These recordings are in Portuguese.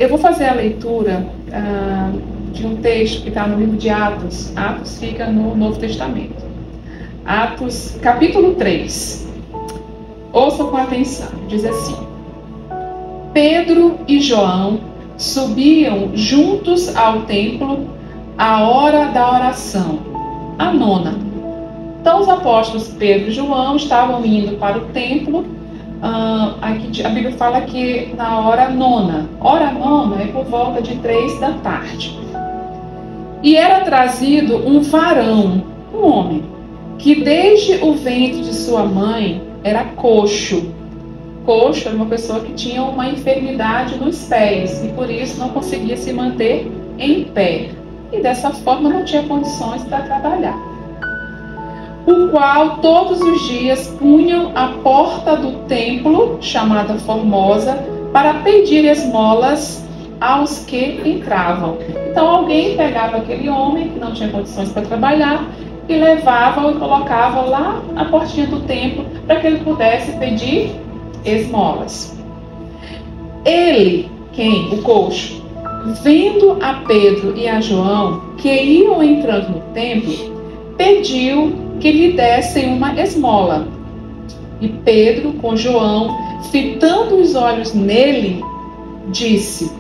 Eu vou fazer a leitura de um texto que está no livro de Atos. Atos fica no Novo Testamento. Atos, capítulo 3. Ouça com atenção. Diz assim: Pedro e João subiam juntos ao templo à hora da oração, a nona. Então os apóstolos Pedro e João estavam indo para o templo. Aqui a Bíblia fala que na hora nona. Hora nona é por volta de 3 da tarde. E era trazido um varão, um homem, que desde o ventre de sua mãe era coxo. Coxo era uma pessoa que tinha uma enfermidade nos pés e por isso não conseguia se manter em pé. E dessa forma não tinha condições para trabalhar. O qual todos os dias punham à porta do templo, chamada Formosa, para pedir esmolas aos que entravam. Então alguém pegava aquele homem que não tinha condições para trabalhar e levava e colocava lá na portinha do templo para que ele pudesse pedir esmolas. Ele, quem? O coxo, vendo a Pedro e a João que iam entrando no templo, pediu que lhe dessem uma esmola. E Pedro, com João, fitando os olhos nele, disse: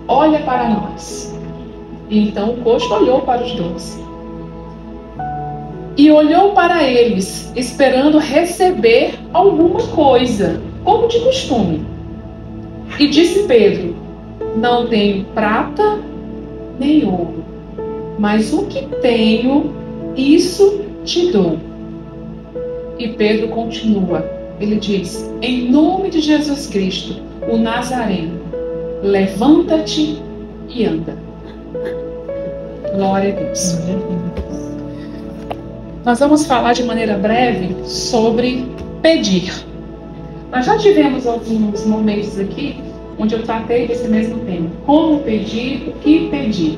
olha para nós. E então o coxo olhou para os dois. E olhou para eles, esperando receber alguma coisa, como de costume. E disse Pedro: não tenho prata nem ouro, mas o que tenho, isso te dou. E Pedro continua, ele diz: em nome de Jesus Cristo, o Nazareno, levanta-te e anda. Glória a Deus. Nós vamos falar de maneira breve sobre pedir. Nós já tivemos alguns momentos aqui onde eu tratei desse mesmo tema: como pedir, o que pedir.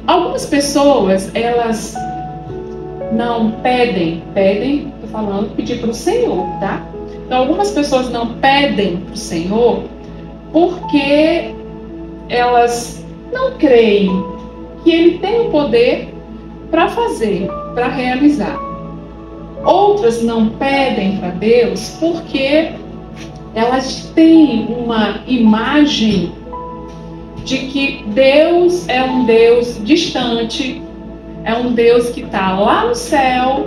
Algumas pessoas, elas não pedem, estou falando pedir para o Senhor, tá? Então algumas pessoas não pedem para o Senhor porque elas não creem que Ele tem o poder para fazer, para realizar. Outras não pedem para Deus porque elas têm uma imagem de que Deus é um Deus distante, é um Deus que está lá no céu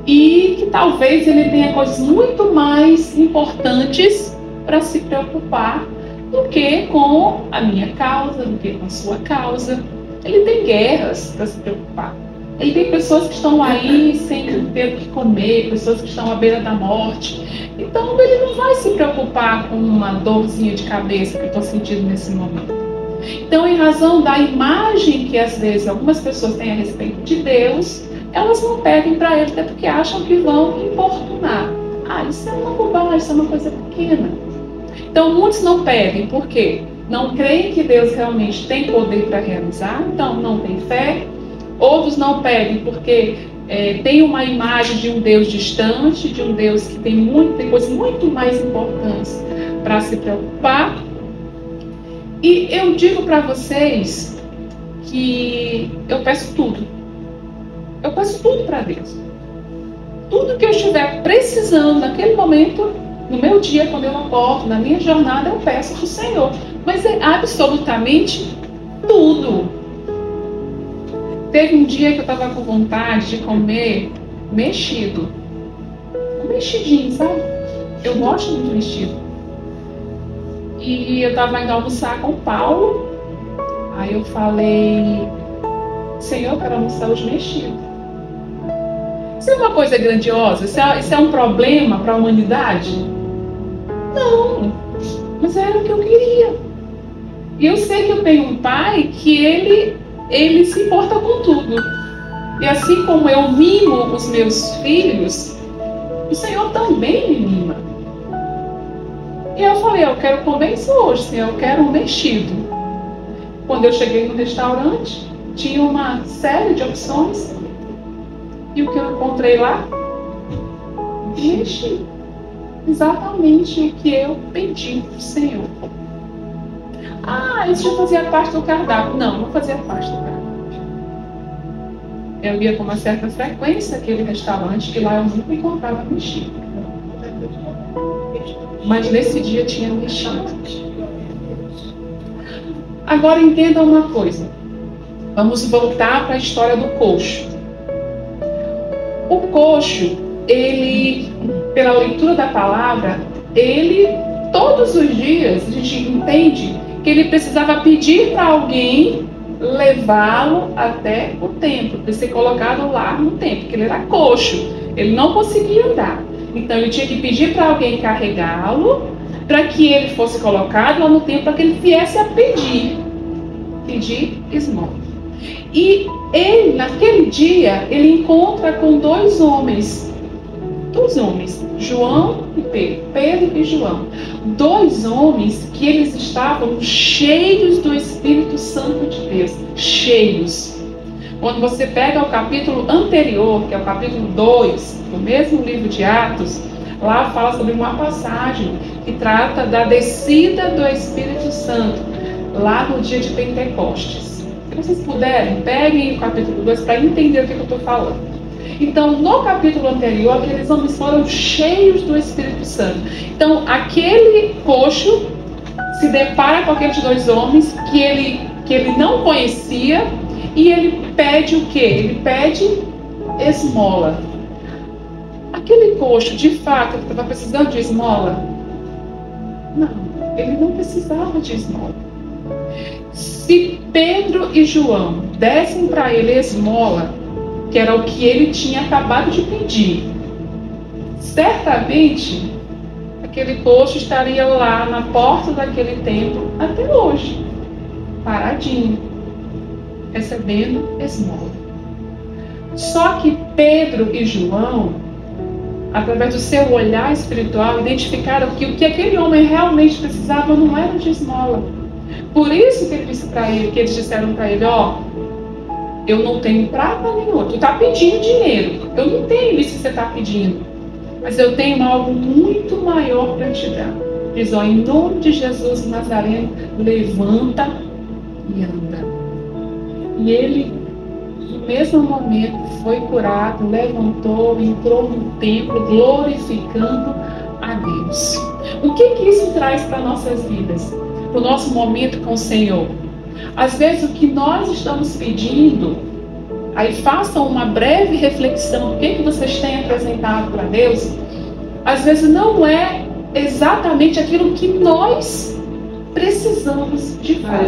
e que talvez Ele tenha coisas muito mais importantes para se preocupar do que com a minha causa, do que com a sua causa. Ele tem guerras para se preocupar. Ele tem pessoas que estão aí sem ter o que comer, pessoas que estão à beira da morte. Então Ele não vai se preocupar com uma dorzinha de cabeça que eu estou sentindo nesse momento. Então, em razão da imagem que às vezes algumas pessoas têm a respeito de Deus, elas não pedem para Ele, até porque acham que vão importunar. Isso é uma bobagem, isso é uma coisa pequena. Então, muitos não pedem, por quê? Não creem que Deus realmente tem poder para realizar, então não tem fé. Outros não pedem porque tem uma imagem de um Deus distante, de um Deus que tem coisas muito mais importantes para se preocupar. E eu digo para vocês que eu peço tudo. Eu peço tudo para Deus. Tudo que eu estiver precisando naquele momento, no meu dia, quando eu acordo, na minha jornada, eu peço para o Senhor. Mas é absolutamente tudo. Teve um dia que eu estava com vontade de comer mexido. Um mexidinho, sabe? Eu gosto muito de mexido. E eu estava indo almoçar com o Paulo. Aí eu falei: Senhor, eu quero almoçar os mexidos. Isso é uma coisa grandiosa? Isso é um problema para a humanidade? Não. Mas era o que eu queria. E eu sei que eu tenho um pai que ele se importa com tudo. E assim como eu mimo os meus filhos, o Senhor também me mima. E eu falei: eu quero comer isso hoje, Senhor, eu quero um mexido. Quando eu cheguei no restaurante, tinha uma série de opções. E o que eu encontrei lá? Mexido. Exatamente o que eu pedi para o Senhor. Ah, isso já fazia parte do cardápio. Não, não fazia parte do cardápio. Eu ia com uma certa frequência àquele restaurante e lá eu nunca encontrava mexido. Mas nesse dia tinha mexido. Agora entenda uma coisa. Vamos voltar para a história do coxo. O coxo, ele, pela leitura da palavra, ele, todos os dias, a gente entende que ele precisava pedir para alguém levá-lo até o templo, para ser colocado lá no templo, porque ele era coxo, ele não conseguia andar. Então ele tinha que pedir para alguém carregá-lo, para que ele fosse colocado lá no templo, para que ele viesse a pedir esmola. E ele, naquele dia, ele encontra com dois homens, João e Pedro e João. Dois homens que eles estavam cheios do Espírito Santo de Deus, cheios. Quando você pega o capítulo anterior, que é o capítulo 2, do mesmo livro de Atos, lá fala sobre uma passagem que trata da descida do Espírito Santo, lá no dia de Pentecostes. Se vocês puderem, peguem o capítulo 2 para entender o que eu estou falando. Então, no capítulo anterior, aqueles homens foram cheios do Espírito Santo. Então, aquele coxo se depara com aqueles dois homens que ele não conhecia e ele pede o quê? Ele pede esmola. Aquele coxo, de fato, estava precisando de esmola? Não, ele não precisava de esmola. Se Pedro e João dessem para ele esmola, que era o que ele tinha acabado de pedir, certamente aquele coxo estaria lá na porta daquele templo até hoje, paradinho, recebendo esmola. Só que Pedro e João, através do seu olhar espiritual, identificaram que o que aquele homem realmente precisava não era de esmola. Por isso que ele disse para ele, que eles disseram para ele, ó, eu não tenho prata nem ouro. Tu está pedindo dinheiro. Eu não tenho isso que você está pedindo. Mas eu tenho algo muito maior para te dar. Diz, ó, em nome de Jesus Nazareno, levanta e anda. E ele, no mesmo momento, foi curado, levantou, entrou no templo, glorificando a Deus. O que isso traz para nossas vidas? Para o nosso momento com o Senhor? Às vezes o que nós estamos pedindo, aí façam uma breve reflexão do que vocês têm apresentado para Deus, às vezes não é exatamente aquilo que nós precisamos de fato.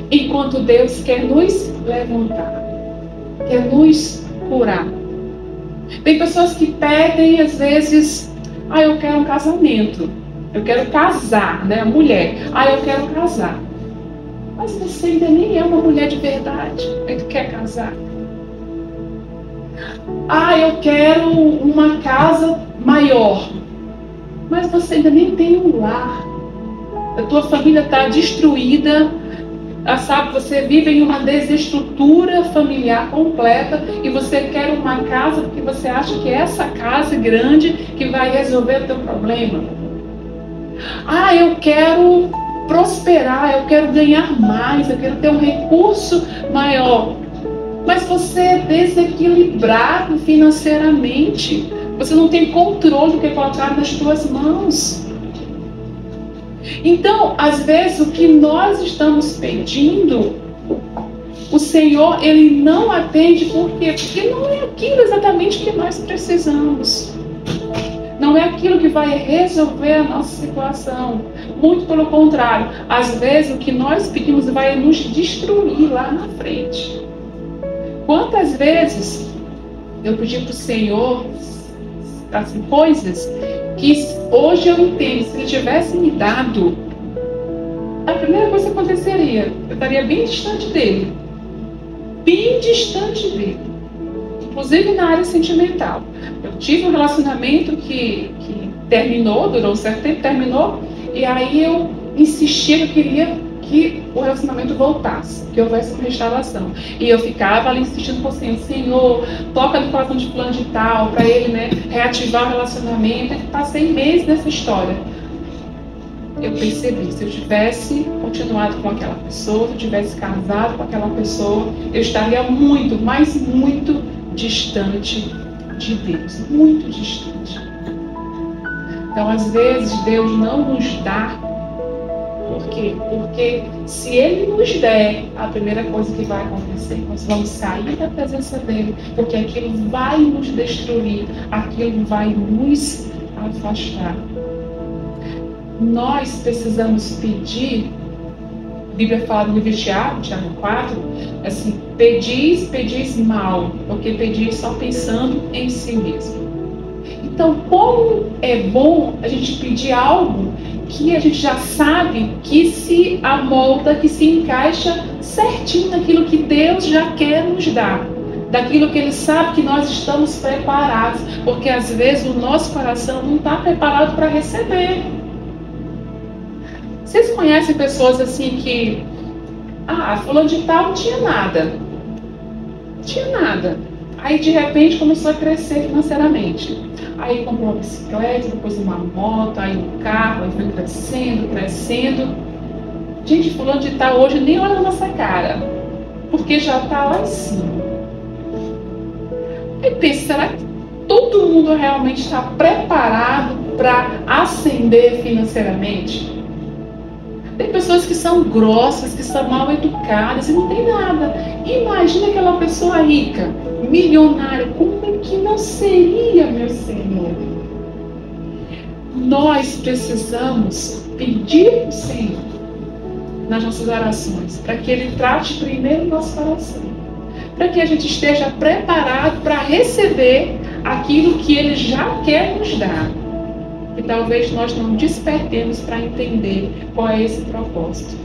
Enquanto Deus quer nos levantar, quer nos curar. Tem pessoas que pedem às vezes, eu quero um casamento. Eu quero casar, né? A mulher. Eu quero casar. Mas você ainda nem é uma mulher de verdade. Aí tu quer casar. Eu quero uma casa maior. Mas você ainda nem tem um lar. A tua família está destruída. Sabe, você vive em uma desestrutura familiar completa e você quer uma casa porque você acha que é essa casa grande que vai resolver o teu problema. Eu quero prosperar, eu quero ganhar mais, eu quero ter um recurso maior. Mas você é desequilibrado financeiramente. Você não tem controle do que é colocado nas tuas mãos. Então, às vezes, o que nós estamos pedindo, o Senhor, Ele não atende. Por quê? Porque não é aquilo exatamente que nós precisamos. Não é aquilo que vai resolver a nossa situação. Muito pelo contrário. Às vezes o que nós pedimos vai nos destruir lá na frente. Quantas vezes eu pedi para o Senhor assim, coisas que hoje eu entendo. Se Ele tivesse me dado, a primeira coisa que aconteceria, eu estaria bem distante dele. Bem distante dele. Inclusive na área sentimental. Eu tive um relacionamento que terminou, durou um certo tempo, terminou, e aí eu insistia, eu queria que o relacionamento voltasse, que houvesse uma restauração. E eu ficava ali insistindo com o Senhor, toca no coração de fulano de tal, para ele, né, reativar o relacionamento. E passei meses nessa história. eu percebi, se eu tivesse continuado com aquela pessoa, se eu tivesse casado com aquela pessoa, eu estaria muito, mas muito distante de Deus, muito distante. Então, às vezes, Deus não nos dá. Por quê? Porque se Ele nos der, a primeira coisa que vai acontecer, nós vamos sair da presença dEle, porque aquilo vai nos destruir, aquilo vai nos afastar. Nós precisamos pedir, a Bíblia fala no livro de Tiago 4, assim, pedis mal, porque pedis só pensando em si mesmo. Então, como é bom a gente pedir algo que a gente já sabe que se amolda, que se encaixa certinho naquilo que Deus já quer nos dar, daquilo que Ele sabe que nós estamos preparados, porque às vezes o nosso coração não está preparado para receber. Vocês conhecem pessoas assim que, fulano de tal não tinha nada. Aí de repente começou a crescer financeiramente. Aí comprou uma bicicleta, depois uma moto, aí um carro, aí foi crescendo. Gente, fulano de tal hoje nem olha na nossa cara, porque já está lá em cima. Aí pensa, será que todo mundo realmente está preparado para ascender financeiramente? Tem pessoas que são grossas, que são mal educadas e não tem nada. Imagina aquela pessoa rica, milionária, como é que não seria, meu Senhor? Nós precisamos pedir ao Senhor nas nossas orações, para que Ele trate primeiro o nosso coração, para que a gente esteja preparado para receber aquilo que Ele já quer nos dar. E talvez nós não despertemos para entender qual é esse propósito.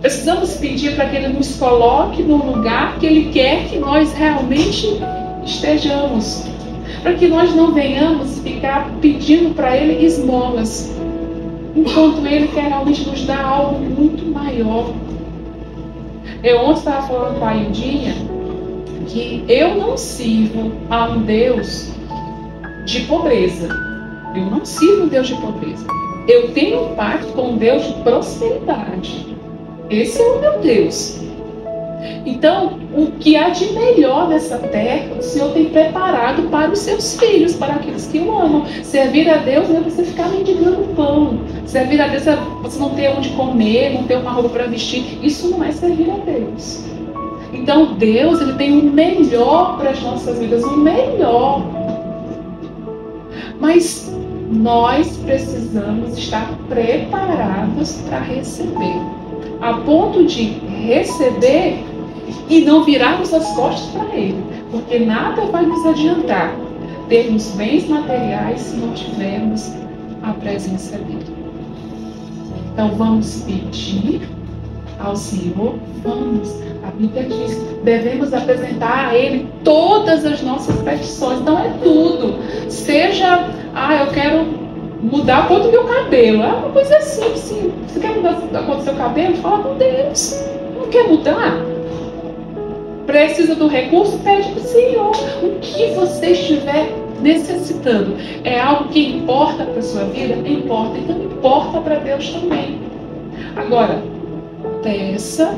Precisamos pedir para que Ele nos coloque no lugar que Ele quer que nós realmente estejamos. Para que nós não venhamos ficar pedindo para Ele esmolas, enquanto Ele quer realmente nos dar algo muito maior. Eu ontem estava falando com a Ildinha que eu não sirvo a um Deus de pobreza. Eu não sirvo um Deus de pobreza. Eu tenho um pacto com um Deus de prosperidade. Esse é o meu Deus. Então, o que há de melhor nessa terra, o Senhor tem preparado para os seus filhos, para aqueles que o amam. Servir a Deus não é você ficar mendigando pão. Servir a Deus é você não ter onde comer, não ter uma roupa para vestir. Isso não é servir a Deus. Então, Deus, Ele tem o melhor para as nossas vidas, o melhor. Mas nós precisamos estar preparados para receber, a ponto de receber e não virarmos as costas para Ele, porque nada vai nos adiantar termos bens materiais se não tivermos a presença dEle. Então vamos pedir ao Senhor, a Bíblia diz, devemos apresentar a Ele todas as nossas petições. Não é tudo. Seja, eu quero mudar a cor do meu cabelo. É uma coisa simples. Sim. Você quer mudar a cor do seu cabelo? Fala com Deus. Não quer mudar? Precisa do recurso? Pede para o Senhor. O que você estiver necessitando é algo que importa para a sua vida? Importa. Então importa para Deus também. Agora, peça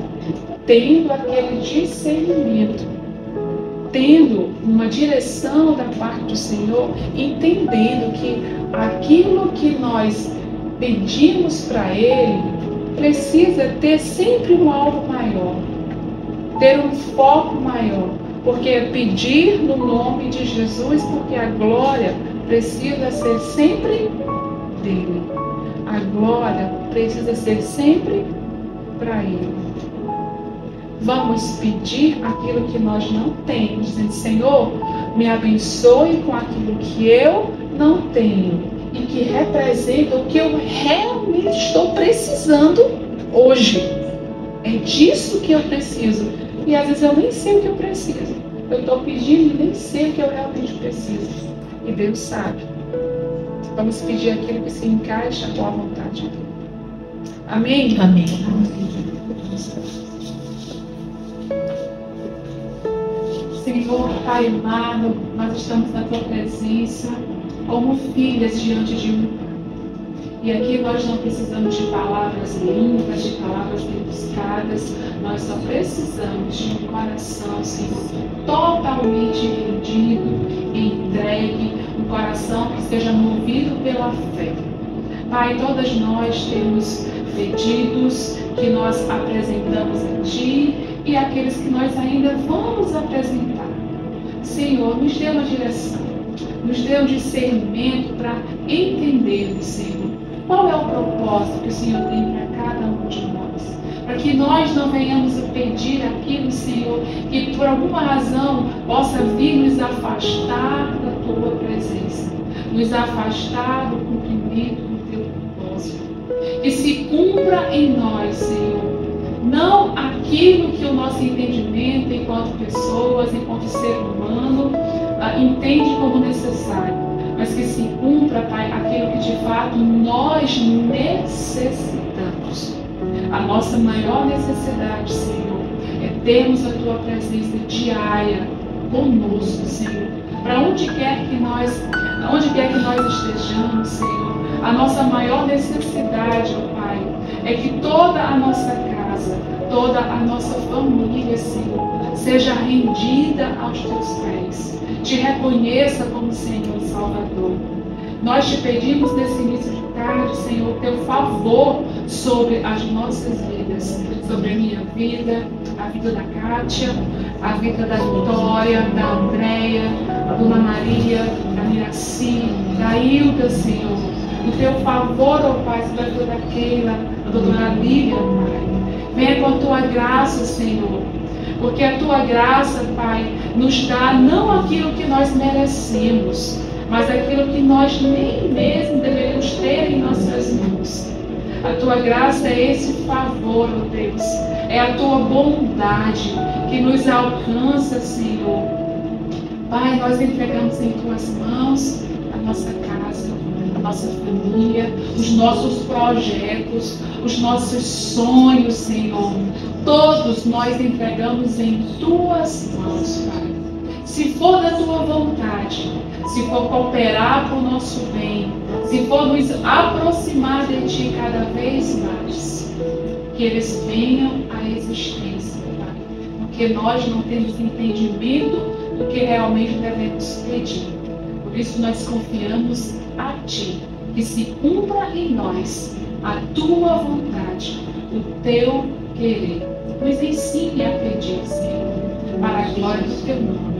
tendo aquele discernimento, tendo uma direção da parte do Senhor, entendendo que aquilo que nós pedimos para Ele precisa ter sempre um alvo maior, ter um foco maior, porque é pedir no nome de Jesus, porque a glória precisa ser sempre dele, a glória precisa ser sempre para Ele. Vamos pedir aquilo que nós não temos, dizendo, Senhor, me abençoe com aquilo que eu não tenho e que representa o que eu realmente estou precisando hoje. É disso que eu preciso. E às vezes eu nem sei o que eu preciso. Eu estou pedindo e nem sei o que eu realmente preciso. E Deus sabe. Vamos pedir aquilo que se encaixa com a vontade dele. Amém? Amém. Senhor, Pai amado, nós estamos na Tua presença como filhas diante de um. E aqui nós não precisamos de palavras limpas, de palavras rebuscadas. Nós só precisamos de um coração, Senhor, totalmente rendido, entregue, um coração que seja movido pela fé. Pai, todas nós temos pedidos que nós apresentamos a Ti e aqueles que nós ainda vamos apresentar. Senhor, nos dê uma direção, nos dê um discernimento para entendermos, Senhor, qual é o propósito que o Senhor tem para cada um de nós. Para que nós não venhamos a pedir aquilo, Senhor, que por alguma razão possa vir nos afastar da Tua presença, nos afastar do cumprimento do Teu propósito. Que se cumpra em nós, Senhor, não aquilo que o nosso entendimento enquanto pessoas, enquanto ser humano, entende como necessário, mas que se cumpra, Pai, aquilo que de fato nós necessitamos. A nossa maior necessidade, Senhor, é termos a Tua presença diária conosco, Senhor. Para onde quer que nós estejamos, Senhor, a nossa maior necessidade, ó Pai, é que toda a nossa casa, toda a nossa família, Senhor, seja rendida aos Teus pés, te reconheça como Senhor e Salvador. Nós te pedimos nesse início de tarde, Senhor, Teu favor sobre as nossas vidas, sobre a minha vida, a vida da Kátia, a vida da Vitória, da Andréia, da Dona Maria, da Miraci, da Hilda, Senhor. O Teu favor, ó Pai, sobre a vida da Keila, da Doutora Lívia, Pai. Venha com a Tua graça, Senhor, porque a Tua graça, Pai, nos dá não aquilo que nós merecemos, mas aquilo que nós nem mesmo deveríamos ter em nossas mãos. A Tua graça é esse favor, ó Deus, é a Tua bondade que nos alcança, Senhor. Pai, nós entregamos em Tuas mãos a nossa casa, a nossa família, os nossos projetos, os nossos sonhos, Senhor. Todos nós entregamos em Tuas mãos, Pai. Se for da Tua vontade, se for cooperar para o nosso bem, se for nos aproximar de Ti cada vez mais, que eles venham à existência, Pai. Porque nós não temos entendimento do que realmente devemos pedir. Por isso nós confiamos a Ti, que se cumpra em nós a Tua vontade, o Teu querer. Nos ensine a pedir, Senhor, para a glória do Teu nome.